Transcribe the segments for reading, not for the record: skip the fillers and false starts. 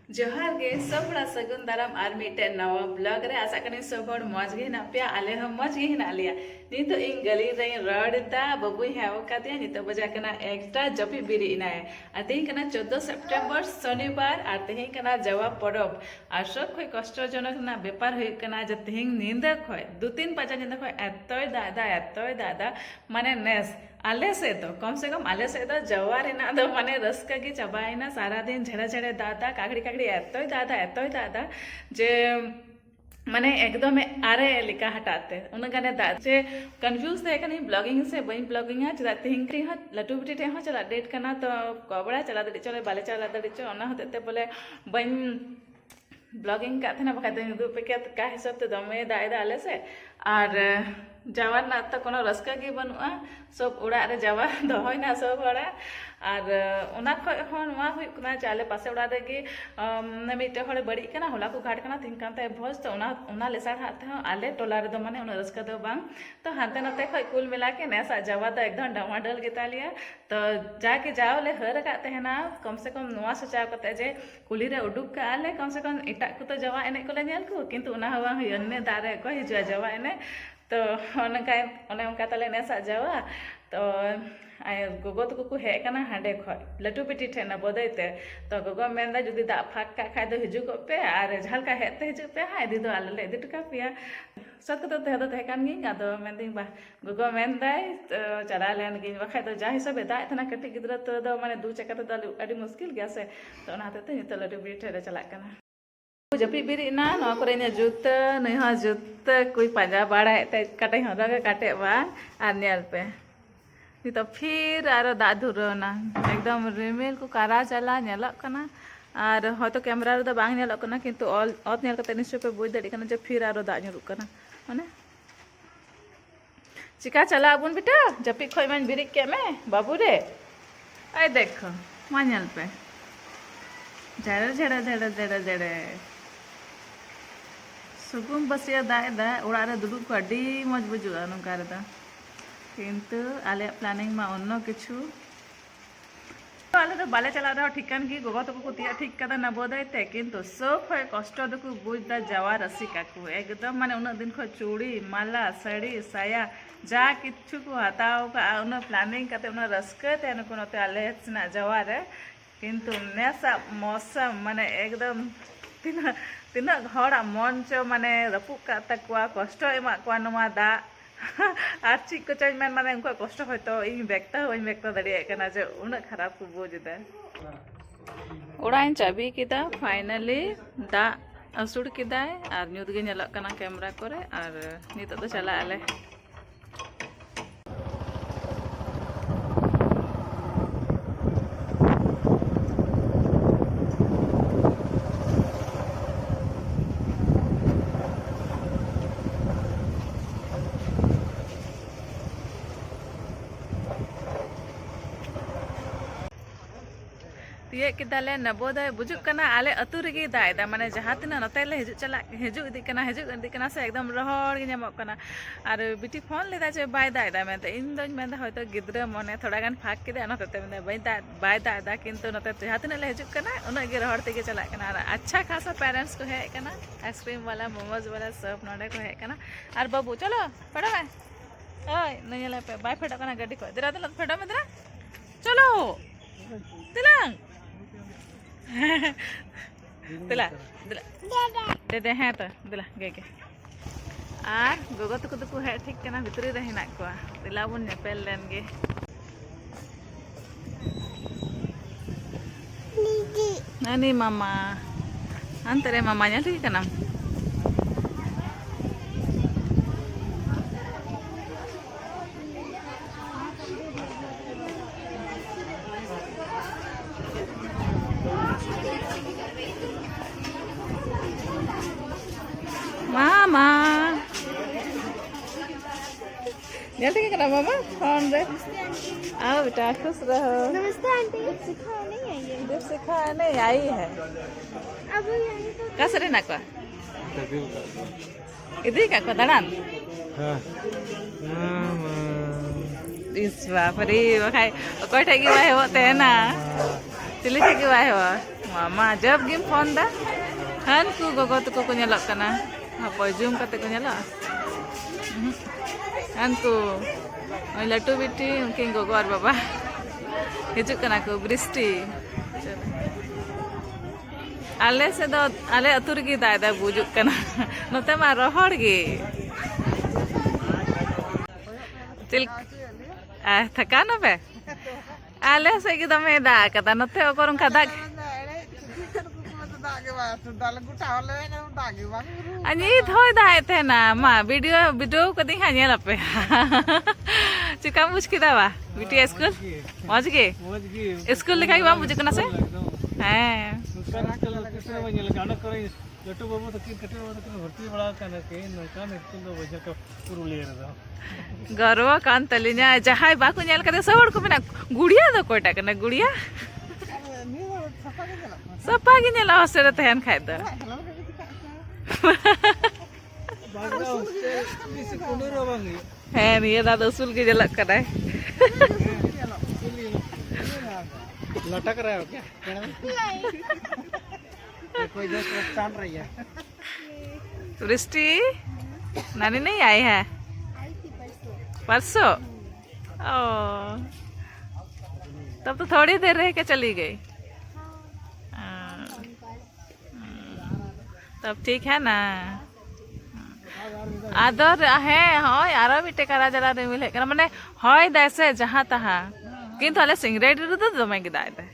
जोहार गे सब हड़ा सगुन दाराम और मिट्टे नवा ब्लॉग रे आशा करें सब हड़ मौज गे हेना पे आले हम मौज गे हेना लिया नितो इन गली रे रड़दा बबू हेव कादिया नितो बजा कना एकटा जपी बिरी इनाय आ तेही कना 14 सेप्टेम्बर शनिवार आ तेही कना जवा परब आ सब खय कष्टजनक ना व्यापार होय कना जे तेही नींदा खय 2-3 बजा नींदा खय एतोय दादा माने नेस आले से तो कम से कम आले से तो जवार दो माने रस्का की चाबाइना सारा दिन झेड़े झेड़े दादा काकड़ी काकड़ी एतोय दादा जे माने एकदम आरे लिका हटाते उनगाने दा जे कंफ्यूज थे कनी ब्लॉगिंग से बई ब्लॉगिंग है चला थिंकरी ह लटू बिटी टे ह चला डेट कना तो कबड़ा चला दड़ी चले बाले चला दड़ी चो ओना होते बोले बई ब्लॉगिंग का थे ना बखा दे पे का हिसाब ते दमे दायदा आले से और जावार ना तो कोनो रस्का की बनुआ सब उड़ा रे जावा दहय ना सब उड़ा और उना खय हन वा हुई कना चाले पासे उड़ा रे की मिटे हड़े बड़ी कना होला को घाट कना थिंक कांते भोज तो उना लेसाड़ हाथ ह आले टोला रे दो माने उना रस्का दो बांग तो हाते नते खय कुल मिला के नेसा जावा तो एकदम डमाडल गेता लिया तो जाके जाओ ले हर का तेना कम से कम नुआ सोचा कते जे कुली रे उडुक का आले कम से कम इटा को तो जावा एने को ले नेल को किंतु उना हवा हयने दारे को हिजुआ जावा एने तो उनका तले नेसा जावा तो गोगो तक को हे कना हांडे खय लटू पिटी ठेना बदयते तो गोगो मेंदा जुदी दा फाक का खाय दो हिजुको पे आर झालका हेते हिजु पे हाय दी दो आले दी टका पिया सत तो ते तो कान गी आदो मेंदी बा गोगो मेंदाय तो चला लेन गी बखाय तो जा हिसाब दा तना कटी गिदरा तो दो माने दू चका तो अडी मुश्किल गया से तो नाते ते नित लटू पिटी ठेरे चला कना जपी बिरी ना नवा करे ने जुत नै ह जुत कोई पाजा बाड़ा ते काटे हरगे काटे बा आर नेल पे नी तो फिर आरो दादुरो ना एकदम रिमिल को कारा चला नेलक कना और हयतो कैमरा रे तो बांग नेलक कना किंतु ऑल ऑत नेल कते निश्चय पे बुझ दड़ी कना जे फिर आरो दा नुरुक कना माने चिका चला अबुन बेटा जपी खोय मन बिरी के में बाबू रे आई देखो मानेल पे झड़े झड़े झड़े झड़े झड़े सुगुम बसिया दा उड़ा रे दुदुक को अडी मज बुजुआ नोका रे दा किंतु आले प्लानिंग मा अन्नो किछु तो आले तो बाले चला रहा ठिकान की गोगो तो को तिया ठीक कदा न बोदायते किंतु सब है कष्ट दको बुझदा जावा रसिका को एकदम माने उन दिन को चूड़ी माला साड़ी साया जा किछु को हताओ का उन प्लानिंग कते उन रस्के ते न कोनते आले ना जावा रे किंतु नेसा मौसम माने एकदम तीना हड़ा मन चो माने रपुक का तकवा कष्ट एमा को नवा दा আর ঠিক को चाइ मैन माने उनको कष्ट হয়তো इन व्यक्ता दड़िया कना जे उन खराब को बुझदा ओड़ाइन चाबी किदा फाइनली दा असुड़ किदा और न्यूद गे नेलक कना कैमरा करे और नितो तो चला आले तिये किदाले नबोदय बुजुक कना आले अतु रेगे दायदा माने जहां तना नतेले हिजु इदी कना से एकदम रहड़ गे नामक कना और बिटी फोन लेदा जे बाय दायदा मेते इन दोन मेंदा हयतो गिद्रा मने थोड़ा गान फाक किदे न तते मेंदा बाय दायदा किंतु नते जहां तना ले हिजु कना उन गे रहड़ तेगे चला कना और अच्छा खासा पेरेंट्स को है कना आइसक्रीम वाला मोमोज वाला सब नोडे को है कना और बाबू चलो पड़ा में ओय नयला पे बाय फेडा कना गाड़ी को दिरा दिला फेडा में दिरा चलो दिलांग दिला दे दे हैं तो दिला गे आर गोगो तको है ठीक कना भितरी रे हिना को दिला बुन नेपेल लेन गे नानी मामा अंतरे मामा nya ठीक कना मामा जल्दी क्या करना मामा फोन रे आओ बेटा खुश रहो नमस्ते आंटी सिखाने आई है दीप सिखाने आई है अब कसरे ना को इधर का को दड़ान हां मामा इस बाप रे बखाय कोई ठगी वाहे होते है ना चिल्ली ठगी वाहे हो Mama jawab game phone dah. Han ku gogo tuku ku nyelok kana. Apa zoom kate ku nyelok. Han ku oi latu biti mungkin gogo ar baba. Hijuk kana ku Bristi. Ale se do ale atur gi da bujuk kana. Note ma rohor gi. Til thakana pe. Ale se gi dame da kata note okorun kada. Ani thoi da ete na ma video kadi hanya lape. Chika muskida ba. BTS school. Moj ge. School likhai ba mujhe kana se? Hai. गर्व कान तलिना जहाय Baku nail कदे सवड़ को बिना गुड़िया दो कोटा कना गुड़िया सपा गी नेला हसरे तहन खाय द है ये दादा उसूल के जलक कदाय लटक रहा हो क्या कोई दोस्त चाल रही है वृष्टि नानी नहीं आई है परसों ओ तब तो थोड़ी देर रह के चली गई तब ठीक है ना आदर है হয় আরো বিটে কারা যারা মিলে মানে হয় দেশে যাহা তাহা কিন্তু আলে সিংরেডি তো দমে গিদায় দে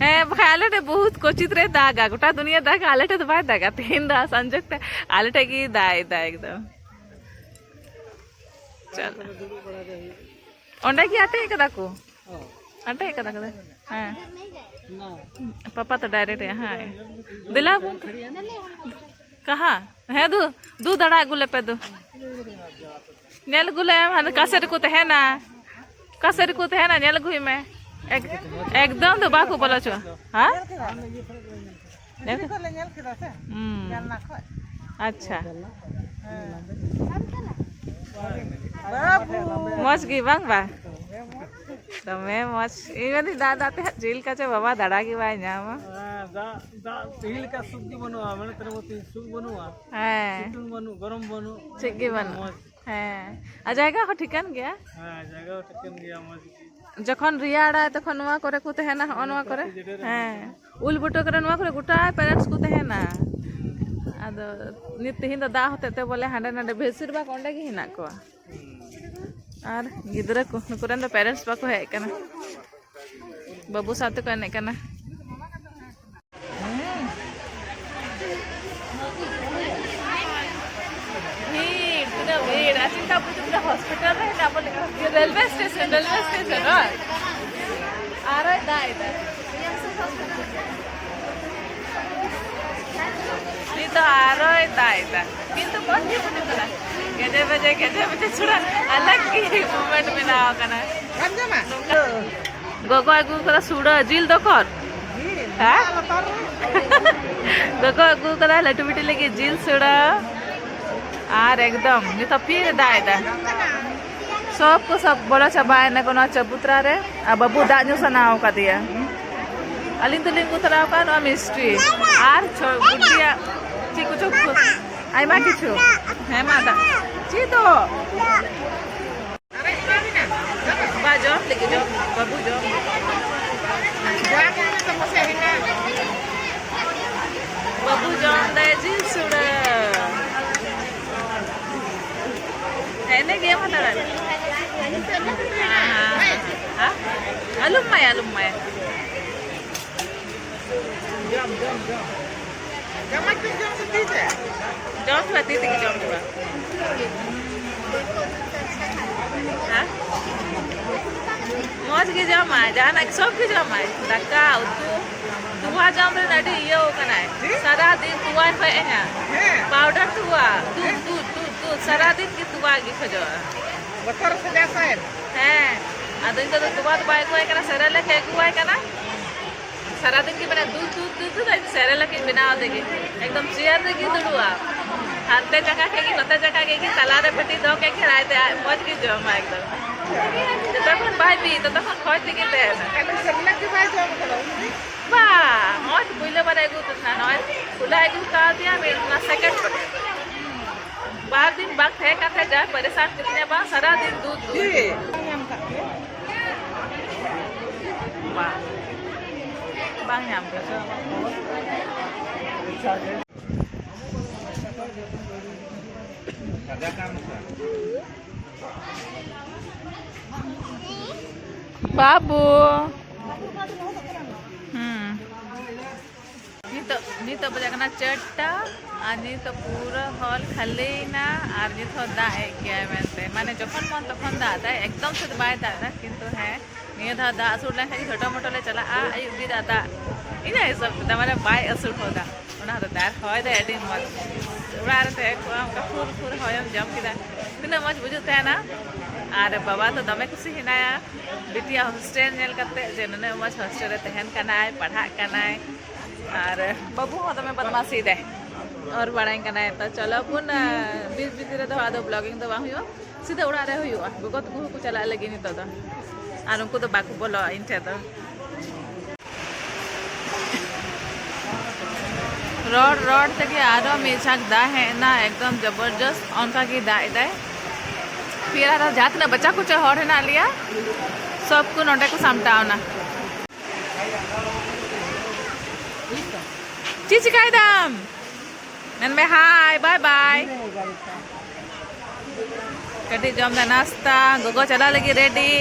হ্যাঁ আলেটে বহুত কোচিত রে দাগা গোটা দুনিয়া দাগা আলেটে তো বাই দাগা তিন দা সংযুক্ত আলেটে কি দায় দায় একদম चल ओंडे की आटे कदा को आटे कदा कदा हां पापा तो डायरेक्ट यहाँ है दिला कहाँ है दू दड़ा गुले पे दू नेल गुले हम कसर को है ना नेल गुई में एकदम तो बाकू बोला छो हाँ अच्छा मौज की बांग बा दमे मौज इवनी दादा ते झील का चे बाबा दड़ा की बाय नाम दा झील का सुख की बनुआ माने तेरे मोती सुख बनुआ है तुम बनु गरम बनु ठीक की बन है आ जाएगा हो ठिकान गया हां जाएगा ठिकान गया मौज যখন রিয়াড়া তখন নোয়া করে কুতে है ना অনवा করে হ্যাঁ উল বুটো করে নোয়া করে গোটা পেরেন্টস কুতে है ना আদো নিতে হিন্দা দা হতে তে বলে হান্ডে নান্ডে বেশির ভাগ অন্ডে কি হিনা को আর गिदरा को नुकुरन द पेरेंट्स बाको है कना बाबू साथ को ने कना भीड़ आसिन का पूरा हॉस्पिटल है ना बोले रेलवे स्टेशन आ रहा है दाई नहीं तो आ रहा है दाई किंतु कौन जी बोले बोला गजे बजे छुड़ा अलग की मोमेंट में ना होगा गोगो आगू करा सुड़ा झील दो कर गोगो आगू करा लटू बिटी लगी झील सुड़ा आर एकदम नहीं तो फिर दाए सबको सब बोला चबाए ना कोनो चबूतरा रे आ बाबू दाजू सनाओ का दिया अलिन तो लिंगु तराव का नो मिस्ट्री आर गुडिया ठीक कुछ आई मा किछु है माता जी तो बाजो लेके जो बाबू जो बाबू जो दे जी सुड़ा है ना गेम हटा रहा हां alumay jom tuh titik jom tuh मौज की जम है जहाँ एक सब की जम है दक्का तुआ जम रे नडी ये कना है सारा दिन तुआ है पाउडर तुआ दूध सारा दिन की तुआ की खजो बतर से जैसा है आदमी तो तुआ तो बाय को है कना सरल है को है कना सारा दिन की बना दूध सरल के बिना देगी एकदम चेयर देगी दुड़ुआ हाथे जगह के नते जगह के तलारे पट्टी दो के खिलाए थे मौज की जम है एकदम তখন ভাইবি তো তখন খয় থেকে দেন বা হয় বুঝলে পারে এগু তো না নয় খুলা এগু কা দিয়া মের না সেকেন্ড बार दिन वक्त है कथे जाए परेशान कितने बार सारा दिन दूध bang nhầm ke बाबू नी तो बजाकना चट्टा आणि तो पूरा हॉल खाली ना और नी तो दा है क्या मेनते माने जखन मन तखन दा दा एकदम से बाय दा किंतु है निये दा दा असुर ला खाली छोटा मोटा ले चला आ आयु भी दा इना सब दा माने बाय असुर होदा ओना दा दार होय दा एडिन मत उड़ार ते का फूल फूल होयम जम किदा तिना मज बुझते ना आरे बाबा तो दमे खुशी हिनाया बिटिया हॉस्टल नेल करते जे नने मज हॉस्टल रे तहन कनाय पढ़ा कनाय और बाबू हो तमें बदमाशी दे और बड़ाई करना है तो चलो पुन बीच बीच रे तो आदो ब्लॉगिंग तो बाहुयो सीधा उड़ा रे हुयो गगत को चला लगी नि तो और उनको तो बाकू बोलो इनते तो रोड रोड तक आरो मेछाक दा है ना एकदम जबरदस्त उनका की दा इदे फिर आ जात ना बच्चा कुछ और है ना लिया सब को नोटे को सामटाओ ना Cici kaidam. Dan be hi, bye bye. Kati jam da nasta, gogo chala lagi ready.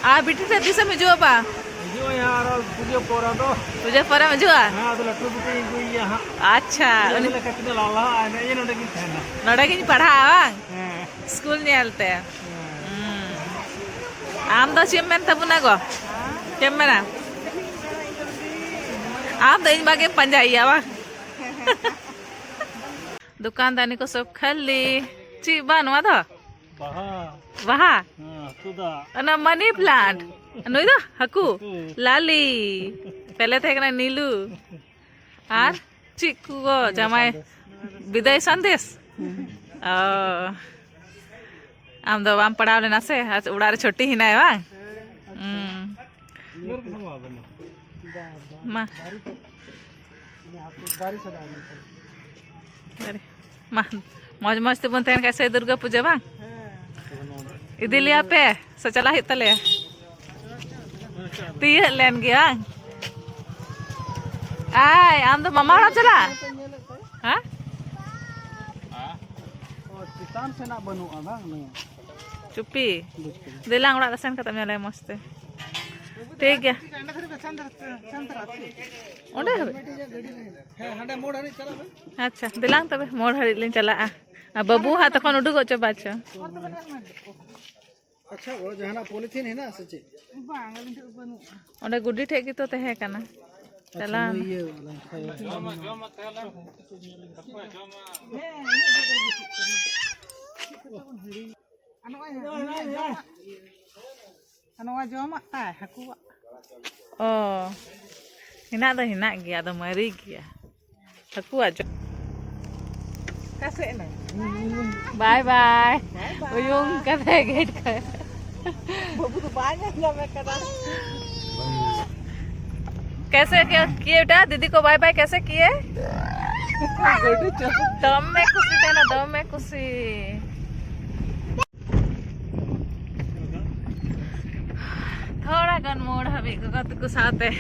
आ बिटी से दिशा में जो बा जो यार तुझे पोरा तो तुझे परा में जो हां तो लट्टू बिटी को यहां अच्छा उन्हें कितने लाला आने ये नोटे की था नोटे की पढ़ा हां स्कूल नहीं आलते आम तो चिमन तबुना गो चिमना आप तो इन बागे पंजाइया वा दुकानदानी को सब खाली ची बनवा था वहा ना मनी प्लांट नुई दो हकू लाली पहले थे कना नीलू आर चिकू को जमाए विदाई संदेश आम दो आम पढ़ाव लेना से आज उड़ारे छोटी ही ना है वा Ma. Ma. मौज तो बनते हैं कैसे दुर्गा पूजा बा इधर लिया पे सचला ही तले तीर लेन गया आय आम तो मम्मा उड़ा चला हाँ किसान से ना बनो आना चुप्पी दिलांग उड़ा लसन का तमिया ले मस्त ठीक है ओंडे हबे हांडे मोड़ हरी चला अच्छा दिलांग तबे मोड़ हरी लिन चला आ बाबू हा तखन उडुगो च बाच अच्छा वो जहाना पॉलिथिन है ना सच्ची ओंडे गुड्डी ठेकी तो तहे कना चला ये वाला जमा ता हकू ओ हिना गया तो मरी गया हकू आज कैसे ना बाय बाय उयुंग कथे गेट कर बाबू तो बाय ना मैं कदा कैसे किए बेटा दीदी को बाय बाय कैसे किए दम में खुशी थे ना दम में खुशी थोड़ा गन मोड़ हबी को साथ है